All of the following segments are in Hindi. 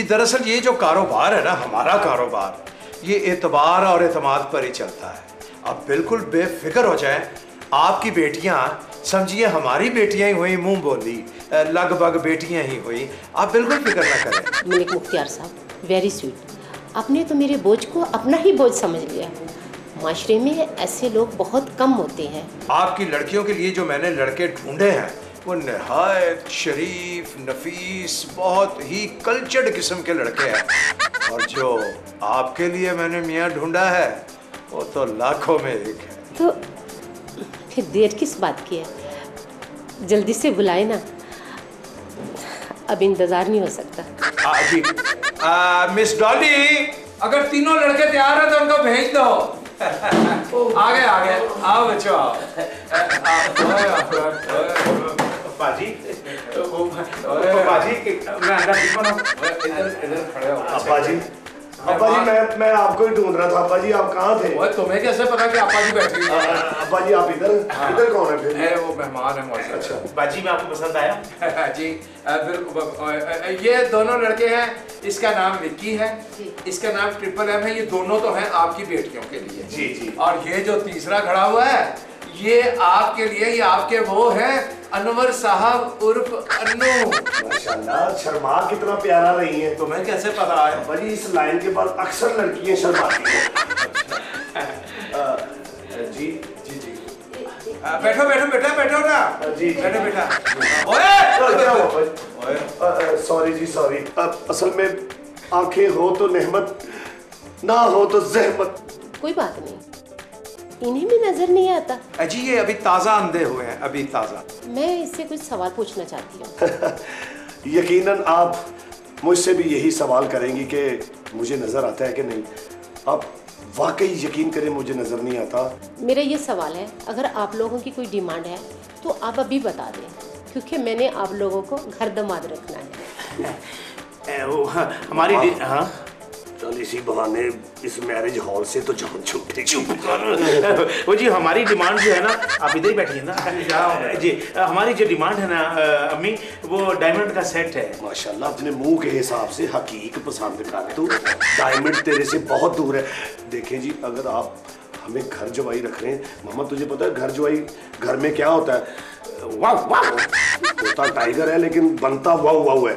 दरअसल ये जो कारोबार है ना, हमारा कारोबार, ये एतबार और एतमाद पर ही चलता है। आप बिल्कुल बेफिक्र हो जाएं। आपकी बेटियां समझिए हमारी बेटियां ही हुई, मुंह बोली, लगभग बेटियां ही हुई। आप बिल्कुल फिक्र ना करें। मलिक मुख्तियार साहब, वेरी स्वीट। आपने तो मेरे बोझ को अपना ही बोझ समझ लिया। माशरे में ऐसे लोग बहुत कम होते हैं। आपकी लड़कियों के लिए जो मैंने लड़के ढूंढे हैं वो नहायत शरीफ, नफीस, बहुत ही कल्चर्ड किस्म के लड़के हैं। और जो आपके लिए मैंने मियाँ ढूंढा है वो तो लाखों में एक है। तो फिर देर किस बात की है, जल्दी से बुलाए ना, अब इंतजार नहीं हो सकता। जी मिस डॉली, अगर तीनों लड़के तैयार हैं तो उनको भेज दो। आ गए आओ बच्चों आओ। पाजी पाजी मैं अंदर ठीक बनाऊं? इधर खड़े हो। अब्बा जी मैं आपको ही ढूंढ रहा था। अब्बा जी आप कहाँ थे? ओए तुम्हें कैसे पता कि आपा जी बैठे हैं? अब्बा जी आप इधर कौन है फिर? वो मेहमान है मौसम। अच्छा बाजी में आपको पसंद आया? जी फिर ये दोनों लड़के हैं। इसका नाम विक्की है, इसका नाम ट्रिपल एम है। ये दोनों तो हैं आपकी बेटियों के लिए। जी जी। और ये जो तीसरा खड़ा हुआ है ये आपके लिए, ये आपके वो हैं अनवर साहब उर्फ अन्नू। माशाल्लाह, शर्मा कितना प्यारा रही है। तुम्हें कैसे पता है? अब्बा जी इस लाइन के बाद अक्सर लड़कियां शर्माती हैं। जी जी जी। बैठो बैठो बेटा, बैठो ना जी बैठो बेटा। ओए सॉरी जी सॉरी। असल में आंखें हो तो नेहमत, ना हो तो जहमत। कोई बात नहीं, इन्हें भी नजर नहीं आता। जी ये अभी ताज़ा अंधे हुए हैं, अभी ताज़ा। मैं इससे कुछ सवाल पूछना चाहती हूँ। यकीनन आप मुझसे भी यही सवाल करेंगी कि मुझे नजर आता है कि नहीं। आप वाकई यकीन करें मुझे नजर नहीं आता। मेरा ये सवाल है, अगर आप लोगों की कोई डिमांड है तो आप अभी बता दें, क्योंकि मैंने आप लोगों को घर दमाद रखना है। वो हमारी हाँ चल इसी बहाने इस मैरिज हॉल से तो जान छूटे। चुप कर। वो जी हमारी डिमांड जो है ना, आप इधर ही बैठिए ना जी। हमारी जो डिमांड है ना अम्मी, वो डायमंड का सेट है। माशाल्लाह, अपने मुंह के हिसाब से हकीक पसंद कर तू। डायमंड तेरे से बहुत दूर है। देखें जी, अगर आप हमें घर जवाई रख रहे हैं, मामा तुझे पता है घर जवाई घर में क्या होता है? वाह वाह होता टाइगर है लेकिन बनता वाह वाह है।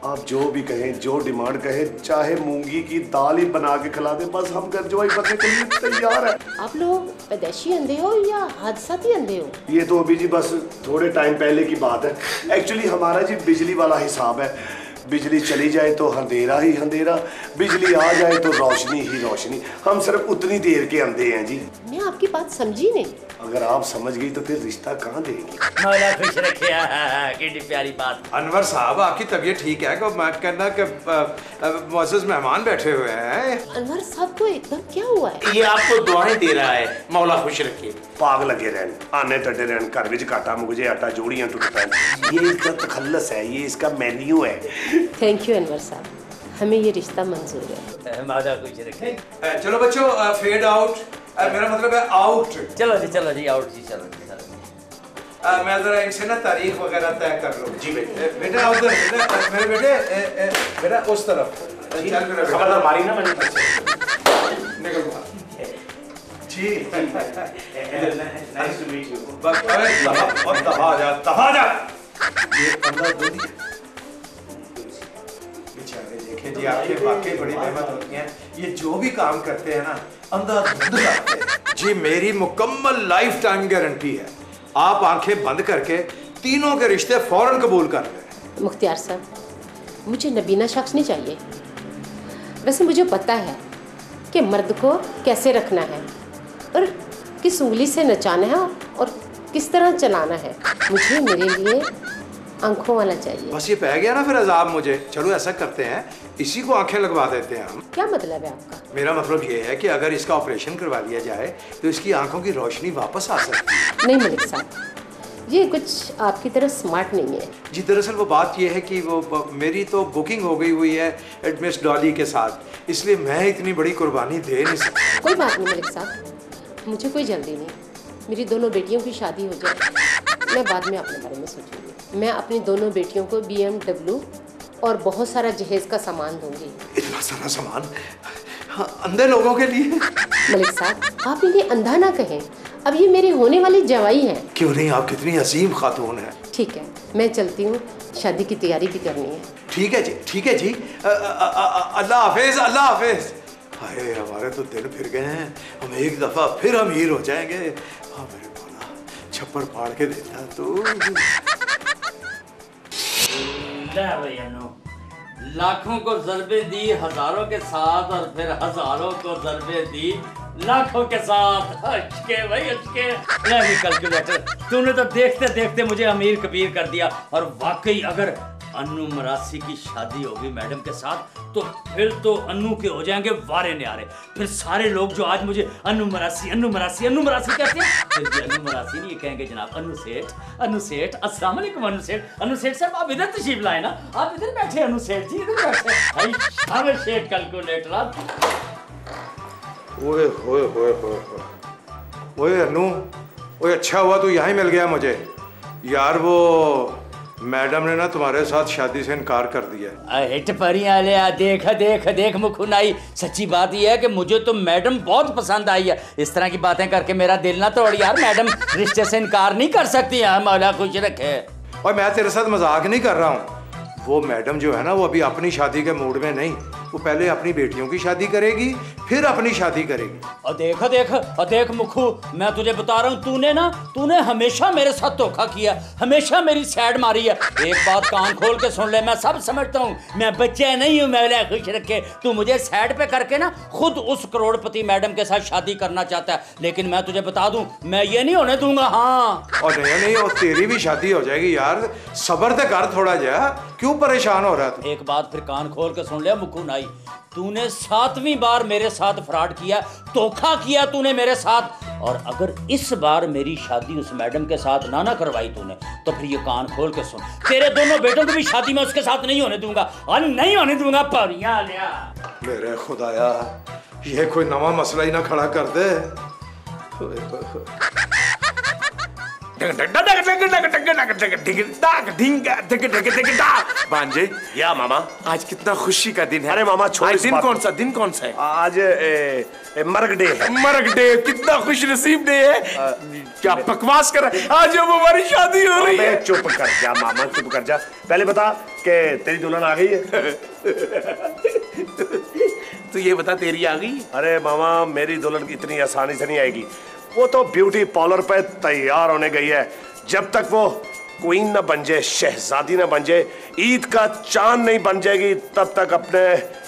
आप जो भी कहें, जो डिमांड कहें, चाहे मूंगी की दाल ही बना के खिला दे, बस हम घर जवाई करने के लिए तैयार है। आप लोग पैदाइशी अंधे हो या हादसाती अंधे हो? ये तो अभी जी बस थोड़े टाइम पहले की बात है। एक्चुअली हमारा जी बिजली वाला हिसाब है। बिजली चली जाए तो अंधेरा ही अंधेरा, बिजली आ जाए तो रोशनी ही रोशनी। हम सिर्फ उतनी देर के अंधे हैं जी। मैं आपकी बात समझी नहीं। अगर आप समझ गई तो फिर रिश्ता कहाँ देंगी? मौला खुश रखे। कितनी प्यारी बात। अनवर साहब आपकी तबीयत ठीक है? को मैं कहना कि मुअज़्ज़ज़ मेहमान बैठे हुए हैं। अनवर साहब को एकदम क्या हुआ है? ये आपको दुआएं दे रहा है, मौला खुश रखे। पाग लगे रहन, आने तटे रहन, घर विच काटा मुझे आटा जोड़ियां टूट पैन। ये इसका तखल्लस है, ये इसका मेन्यू है। थैंक यू अनवर साहब, हमें ये रिश्ता मंजूर है। मौला खुश रखे। चलो बच्चों, फेड आउट, मेरा मतलब है आउट। चलो जी आउट जी, चलो जी चलो। मैं जरा इनसे ना तारीख वगैरह तय कर लूँ। जी बेटा आओ उधर, मेरे बेटे बेटा उस तरफ चल। मेरा खबरदार मारी ना मैंने। निकल बाहर जी। Nice to meet you. बस दबा जा। ये अंदर दो दिए बेचारे। देखें जी, आपके वाकई बड़ी मेहनत होती है। ये जो भी काम करते हैं ना, अंदर करते हैं जी। मेरी मुकम्मल लाइफ टाइम गारंटी है, आप आंखें बंद करके तीनों के रिश्ते फौरन कबूल कर लें। मुख्तियार साहब, मुझे नबीना शख्स नहीं चाहिए। वैसे मुझे पता है कि मर्द को कैसे रखना है और किस उंगली से नचाना है और किस तरह चलाना है। मुझे मेरे लिए आंखों वाला चाहिए। बस ये पै गया ना फिर अजाब मुझे। चलो ऐसा करते हैं, इसी को आंखें लगवा देते हैं हम। क्या मतलब है आपका? मेरा मतलब ये है कि अगर इसका ऑपरेशन करवा लिया जाए तो इसकी आंखों की रोशनी वापस आ सकती है। नहीं मलिक साहब, ये कुछ आपकी तरह स्मार्ट नहीं है। जी दरअसल वो बात ये है कि वो मेरी तो बुकिंग हो गई हुई है मिस डॉली के साथ, इसलिए मैं इतनी बड़ी कुर्बानी दे नहीं सकता। कोई बात नहीं मलिक साहब, मुझे कोई जल्दी नहीं। मेरी दोनों बेटियों की शादी हो जाए, मैं बाद में अपने बारे में सोचूंगी। मैं अपनी दोनों बेटियों को BMW और बहुत सारा जहेज का सामान दूंगी। इतना सारा सामान? हाँ, अंधे लोगों के लिए? मलिक साहब, आप इन्हें अंधा ना कहें, अब ये मेरी होने वाली जवाई हैं। क्यों नहीं, आप कितनी अजीम खातून हैं। ठीक है, मैं चलती हूँ, शादी की तैयारी भी करनी है। ठीक है जी, ठीक है जी। अल्लाह हाफिज, अल्लाह हाफिज। हाय, हमारे तो दिन फिर गए हैं, हम एक दफा फिर अमीर हो जाएंगे। हाँ मेरे मौला, छप्पड़ फाड़ के देता तू। लाखों को ज़रबे दी हजारों के साथ, और फिर हजारों को ज़रबे दी लाखों के साथ। अचके भाई अचके। नहीं कैलकुलेटर, तूने तो देखते देखते मुझे अमीर कबीर कर दिया। और वाकई अगर अन्नू मरासी की शादी होगी मैडम के साथ, तो फिर तो अन्नू के हो जाएंगे वारे न्यारे। फिर सारे लोग जो आज मुझे अन्नू मरासी अन्नू मरासी अन्नू मरासी कहते हैं, फिर भी अन्नू मरासी नहीं कहेंगे जनाब अन्नू सेठ। अस्सलाम वालेकुम अन्नू सेठ साहब, आप इधर तशरीफ लाए ना, आप इधर बैठे अन्नू सेठ जी, इधर बैठे। भाई शामिल शेख कैलकुलेटर। ओए होए होए होए ओए अन्नू, ओए अच्छा हुआ तू यहाँ ही मिल गया मुझे यार। वो मैडम ने ना तुम्हारे साथ शादी से इनकार कर दिया। हिट परियां ले देख देख देख मुखुनाई। सच्ची बात यह है कि मुझे तो मैडम बहुत पसंद आई है। इस तरह की बातें करके मेरा दिल ना तोड़ यार, मैडम रिश्ते से इनकार नहीं कर सकती है, मौला खुश रखे। और मैं तेरे साथ मजाक नहीं कर रहा हूँ। वो मैडम जो है ना, वो अभी अपनी शादी के मूड में नहीं, वो पहले अपनी बेटियों की शादी करेगी, फिर अपनी शादी करेगी। और देख मुखू, मैं तुझे बता रहा हूँ, तूने हमेशा मेरे साथ धोखा किया, हमेशा मेरी साइड मारी है। एक बात कान खोल के सुन ले, मैं सब समझता हूँ, मैं बच्चे नहीं हूँ, मैं खुश रखे। तू मुझे साइड पे करके ना खुद उस करोड़पति मैडम के साथ शादी करना चाहता है, लेकिन मैं तुझे बता दूं, मैं ये नहीं होने दूंगा। हाँ और नहीं, और तेरी भी शादी हो जाएगी यार, सब्र तो कर थोड़ा जा, क्यों परेशान हो रहा था। एक बात फिर कान खोल के सुन ले मुखू नाई, तूने 7वीं बार मेरे साथ फ्रॉड किया, धोखा किया तूने मेरे साथ। और अगर इस बार मेरी शादी उस मैडम के साथ ना करवाई तूने, तो फिर ये कान खोल के सुन, तेरे दोनों बेटों की भी शादी मैं उसके साथ नहीं होने दूंगा, और नहीं होने दूंगा। परियां लिया मेरे खुदाया, ये कोई नवा मसला ही ना खड़ा कर दे। भांजे, या मामा, आज कितना खुशी का दिन है। अरे मामा छोड़, आज दिन कौन सा है? आज मर्ग डे है। मर्ग डे, कितना खुश नसीब डे है। क्या बकवास कर रहा है, आज अब हमारी शादी हो रही है। चुप कर जा मामा, चुप कर जा। पहले बता कि तेरी दुल्हन आ गई है। तो ये बता, तेरी आ गई? अरे मामा, मेरी दुल्हन इतनी आसानी से नहीं आएगी, वो तो ब्यूटी पार्लर पे तैयार होने गई है। जब तक वो क्वीन न बन जाए, शहजादी न बन जाए, ईद का चांद नहीं बन जाएगी, तब तक अपने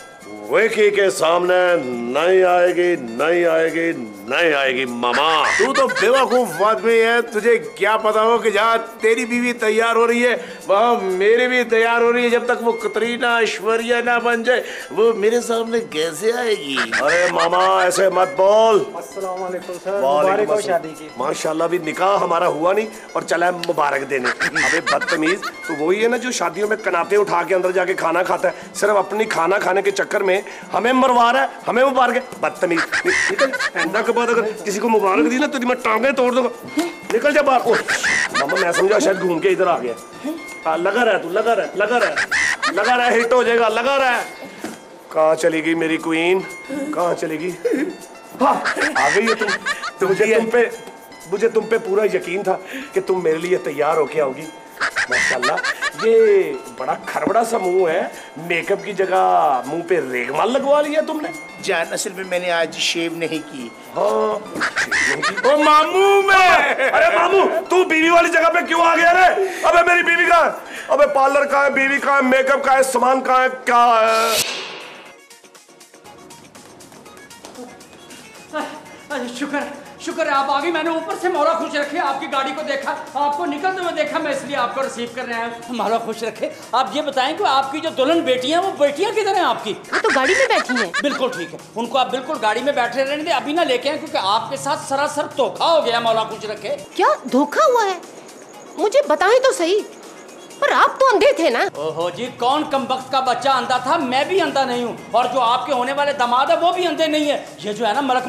वेकी के सामने नहीं आएगी, नहीं आएगी, नहीं आएगी मामा। तू तो बेवकूफ आदमी है, तुझे क्या पता हो कि जहाँ तेरी बीवी तैयार हो रही है वहाँ मेरी भी तैयार हो रही है। जब तक वो कतरीना ऐश्वर्या ना बन जाए, वो मेरे सामने कैसे आएगी? अरे मामा ऐसे मत बोल। अस्सलाम वालेकुम सर, मुबारक हो शादी की। माशाल्लाह, भी निकाह हमारा हुआ नहीं और चला है मुबारक देने। अबे बदतमीज, तो वही है ना जो शादियों में कनाते उठा के अंदर जाके खाना खाता है, सिर्फ अपनी खाना खाने के चक्कर में हमें मरवा रहा है, हमें मुबारक। बदतमीज, निकल। ऐंडा के बाद अगर किसी को मुबारक दी ना तो मैं टांगे तोड़ दूंगा। निकल जा बाहर। मामा मैं समझा शायद घूम के इधर आ गया। लगा रहा है तू, लगा रहा है, हिट हो जाएगा, लगा रहा है। कहाँ चली गई मेरी क्वीन, कहाँ चलेगी? हाँ, आ गई है तुम। मुझे तुम पे पूरा यकीन था कि तुम मेरे लिए तैयार होके आओगी। माशाल्लाह, ये बड़ा खरबड़ा सा मुंह है, मेकअप की जगह मुंह पे रेगमाल लगवा लिया तुमने। जान, असल में मैंने आज शेव नहीं की। हाँ, ओ मामू मैं। अरे मामू, तू बीवी वाली जगह पे क्यों आ गया रे? अबे मेरी बीवी कहाँ है? अबे पार्लर कहाँ है, बीवी कहाँ है, मेकअप कहाँ है, सामान कहाँ है, क्या है? शुक्र है आप आ गई। मैंने ऊपर से मौला खुश रखे, आपकी गाड़ी को देखा, आपको निकलते हुए देखा, मैं इसलिए आपको रिसीव कर रहे हैं। मौला खुश रखे। आप ये बताएं कि आपकी जो दुल्हन बेटियां, वो बेटियां किधर हैं आपकी? वो तो गाड़ी में बैठी हैं। बिल्कुल ठीक है, उनको आप बिल्कुल गाड़ी में बैठे रहने दें, अभी ना लेके आए, क्योंकि आपके साथ सरासर धोखा हो गया। मौला खुश रखे। क्या धोखा हुआ है? मुझे बताएं तो सही। पर आप तो अंधे थे ना। ओहो जी, कौन कमबख्त का बच्चा अंधा था? मैं भी अंधा नहीं हूँ, और जो आपके होने वाले दामाद है वो भी अंधे नहीं है। ये जो है ना मलक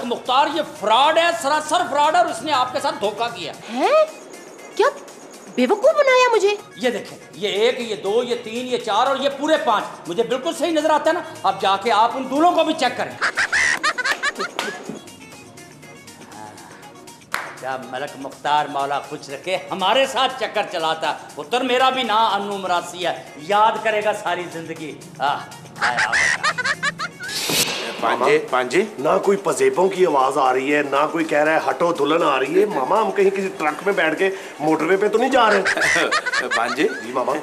मुख्तार, ये फ्रॉड है, सरासर फ्रॉड है, और उसने आपके साथ धोखा किया है। क्या बेवकूफ बनाया मुझे। ये देखें, ये 1, ये 2, ये 3, ये 4 और ये पूरे 5 मुझे बिल्कुल सही नजर आता है ना। अब जाके आप उन दूल्हों को भी चेक करें। जब मलक मुख्तार मौला खुश रखे हमारे साथ चक्कर चलाता, पुत्र मेरा भी ना अन्नू मरासी है, याद करेगा सारी जिंदगी। पांजे ना कोई पजेबों की आवाज आ रही है, ना कोई कह रहा है हटो दुल्हन आ रही है। मामा हम कहीं किसी ट्रक में बैठ के मोटरवे पे तो नहीं जा रहे? पांजे जी मामा।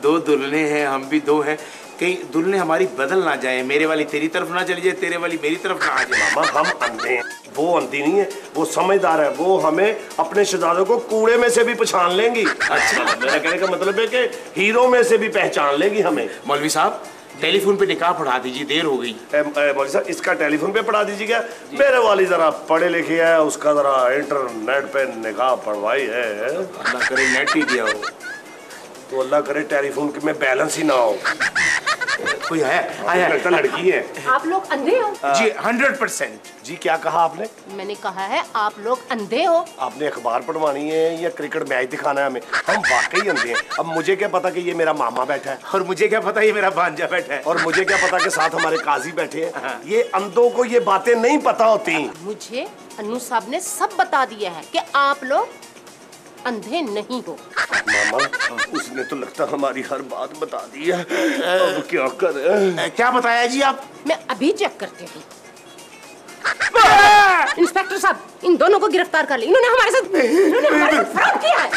2 दुल्हने हैं, हम भी 2 हैं, कहीं दुल्हने हमारी बदल ना जाए, मेरे वाली तेरी तरफ ना चली जाए, तेरे वाली मेरी तरफ ना आ जाए। मामा हम अंधे हैं, वो अंधी नहीं है, वो समझदार है, वो हमें अपने शहजादों को कूड़े में से भी पहचान लेंगी। अच्छा, मेरा कहने का मतलब है कि हीरो में से भी पहचान लेंगी हमें। मौलवी साहब टेलीफोन पे निकाह पढ़ा दीजिए, देर हो गई। मौलवी साहब इसका टेलीफोन पे पढ़ा दीजिएगा। मेरे वाली जरा पढ़े लिखे है, उसका जरा इंटरनेट पे निकाह पढ़वाई है। अल्लाह करे नेट ही दिया हो, तो अल्लाह करे टेलीफोन में बैलेंस ही ना हो। कोई है? आया लगता लड़की है। आप लोग अंधे हो? जी 100%। जी क्या कहा आपने? मैंने कहा है आप लोग अंधे हो। आपने अखबार पढ़वानी है या क्रिकेट मैच दिखाना है हमें? हम वाकई अंधे हैं। अब मुझे क्या पता कि ये मेरा मामा बैठा है, और मुझे क्या पता ये मेरा भांजा बैठा है, और मुझे क्या पता कि साथ हमारे काजी बैठे हैं। ये अंधों को ये बातें नहीं पता होती। मुझे अन्नू साहब ने सब बता दिया है कि आप लोग अंधे नहीं हो। मामा उसने तो लगता हमारी हर बात बता दी है। अब क्या करें? क्या बताया जी आप? मैं अभी चेक करती हूँ। इंस्पेक्टर साहब इन दोनों को गिरफ्तार कर ले, इन्होंने हमारे साथ फ्रॉड किया है।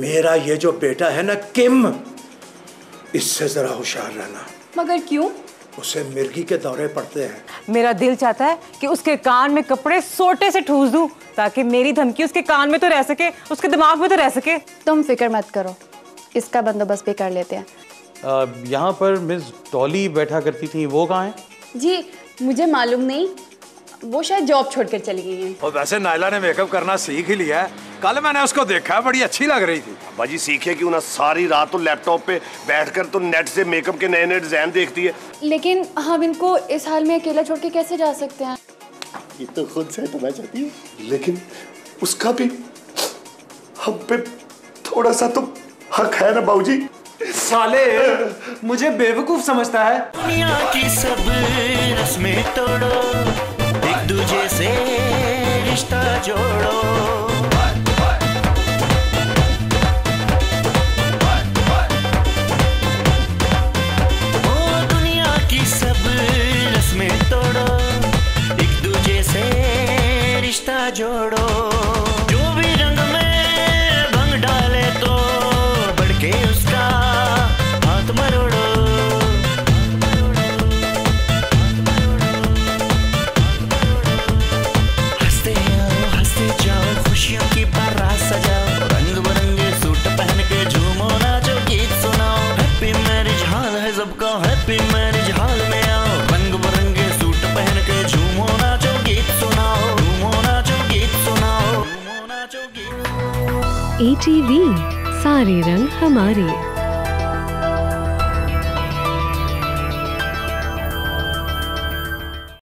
मेरा ये जो बेटा है ना किम, इससे जरा होशियार रहना। मगर क्यों? उसे मिर्गी के दौरे पड़ते हैं। मेरा दिल चाहता है कि उसके कान में कपड़े सोटे से ठूस दूं ताकि मेरी धमकी उसके कान में तो रह सके, उसके दिमाग में तो रह सके। तुम फिक्र मत करो, इसका बंदोबस्त भी कर लेते हैं। यहाँ पर मिस डॉली बैठा करती थी, वो कहाँ है? जी मुझे मालूम नहीं, वो शायद जॉब छोड़कर चली गई हैं। और वैसे नायला ने मेकअप करना सीख ही लिया है। कल मैंने उसको देखा, बड़ी अच्छी लग रही थी। बाजी सीखे क्यों ना, सारी रात तो लैपटॉप पे बैठकर तो नेट से मेकअप के नए नए डिजाइन देखती है। लेकिन हम इनको इस हाल में अकेला छोड़ के कैसे जा सकते हैं? ये तो खुद से होना चाहती है, लेकिन उसका भी हम पे थोड़ा सा तो हक है ना बाबूजी। साले मुझे बेवकूफ समझता है। दुनिया की सब रस्में तोड़ो, एक दूजे से रिश्ता जोड़ो। ओ दुनिया की सब रस्में तोड़ो, एक दूजे से रिश्ता जोड़ो। जो भी रंग में भंग डाले तो बढ़ के उसका हाथ मरोड़ो। हंसते आओ हंसते जाओ, खुशियों की बारात सजाओ, रंग बिरंगे सूट पहन के झूमो नाचो गीत सुनाओ। हैप्पी मैरिज हाल है सबका, हैप्पी मैरिज हाल में आओ, रंग बिरंगे सूट पहन के झूमो नाचो गीत सुनाओ, झूमो नाचो गीत सुनाओ, झूमो नाचो गीत। ATV सारे रंग हमारे।